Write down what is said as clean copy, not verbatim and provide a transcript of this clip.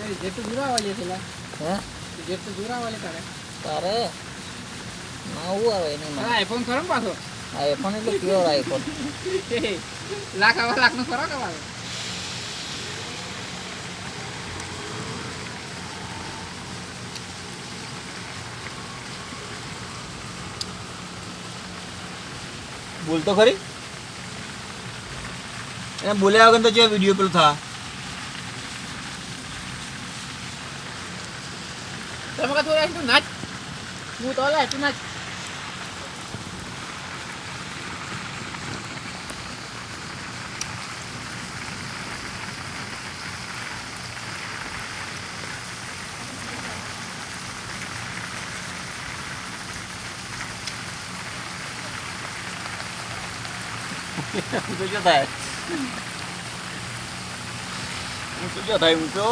જેટલું દૂરા વાળી છે હે જેટલું દૂરા વાળી તારે નવું આવે એની માં આઈફોન ખરો ને પાછો આઈફોન એટલે પ્યોર આઈફોન લાખ આવા લાખનો ખરો કે પાછો બોલતો ખરી એને બોલ્યા વગર તો જે વિડીયો પેલું થા તમે કા થોડા એટલું નાચ હું તો લે એટલું નાચ ઊંચો થાય ઊંચો થાય ઊંચો